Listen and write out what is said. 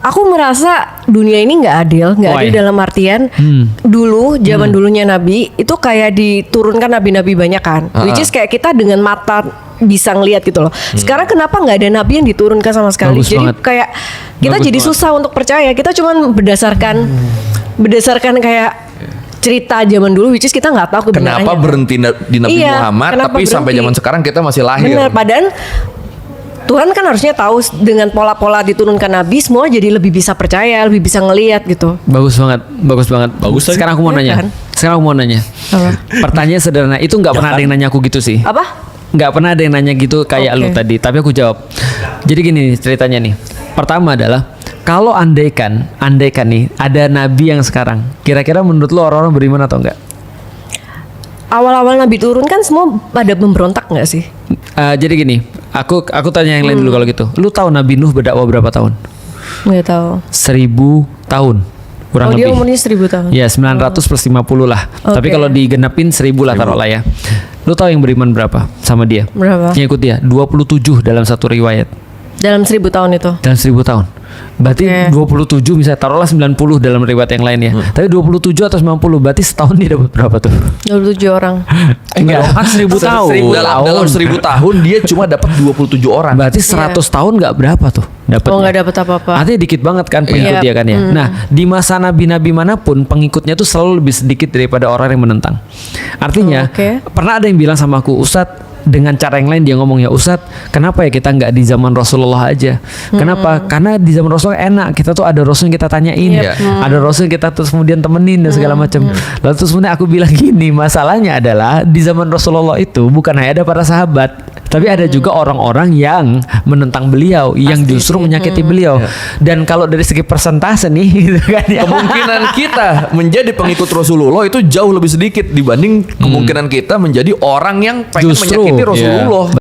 Aku merasa dunia ini nggak adil dalam artian dulu zaman dulunya Nabi itu kayak diturunkan nabi-nabi banyak kan, which is kayak kita dengan mata bisa ngelihat gitu loh. Sekarang kenapa nggak ada nabi yang diturunkan sama sekali? Bagus Jadi banget. kayak kita Bagus jadi banget. susah untuk percaya. Kita cuman berdasarkan kayak cerita zaman dulu, which is kita nggak tahu kebenarannya. Kenapa berhenti di Nabi Iya, Muhammad kenapa tapi sampai berhenti? zaman sekarang kita masih lahir? Benar, padahal Tuhan kan harusnya tahu dengan pola-pola diturunkan Nabi semua jadi lebih bisa percaya, lebih bisa ngelihat gitu. Bagus banget. Bagus lagi. Sekarang aku mau Iya nanya. kan? Apa? Pertanyaan sederhana. Itu nggak pernah ada yang nanya aku gitu sih. Apa? Nggak pernah ada yang nanya gitu kayak Oke. lu tadi. Tapi aku jawab. Jadi gini nih ceritanya nih. Pertama adalah kalau andaikan nih ada nabi yang sekarang, kira-kira menurut lu orang-orang beriman atau enggak? Awal-awal Nabi turun kan semua pada memberontak nggak sih? Jadi gini, aku tanya yang lain dulu kalau gitu. Lu tahu Nabi Nuh berdakwah berapa tahun? Nggak tahu. 1000 tahun kurang Dia lebih. umurnya 1000 tahun. Ya 900 plus 50 lah. Tapi Oke. kalau digenapin 1000 lah taruhlah ya. Lu tahu yang beriman berapa sama dia? Berapa? Yang ikut dia 27 dalam satu riwayat. Dalam 1000 tahun itu. Dalam 1000 tahun. Berarti Oke. 27 misalnya taruhlah 90 dalam riwayat yang lain ya. Tapi 27 atau 90 berarti setahun dia dapat berapa tuh? 27 orang. Enggak, kan 1000 tahun. Dalam 1000 tahun dia cuma dapat 27 orang. Berarti 100 tahun nggak berapa tuh dapatnya? Oh, nggak dapat apa-apa. Artinya dikit banget kan pengikut Iya. dia kan ya. Nah di masa nabi-nabi manapun pengikutnya tuh selalu lebih sedikit daripada orang yang menentang. Artinya Oke. pernah ada yang bilang sama aku, Ustadz, dengan cara yang lain dia ngomong, ya Ustadz, kenapa ya kita nggak di zaman Rasulullah aja? Kenapa? Karena di zaman Rasulullah enak, kita tuh ada Rasul yang kita tanyain, Iya. ada Rasul yang kita terus kemudian temenin dan segala macam. Lalu terus kemudian aku bilang gini, masalahnya adalah di zaman Rasulullah itu bukan hanya ada para sahabat, tapi ada juga orang-orang yang menentang beliau, yang justru menyakiti beliau. Dan kalau dari segi persentase nih, gitu kan ya. Kemungkinan kita menjadi pengikut Rasulullah itu jauh lebih sedikit dibanding kemungkinan kita menjadi orang yang pengen Justru, menyakiti Rasulullah.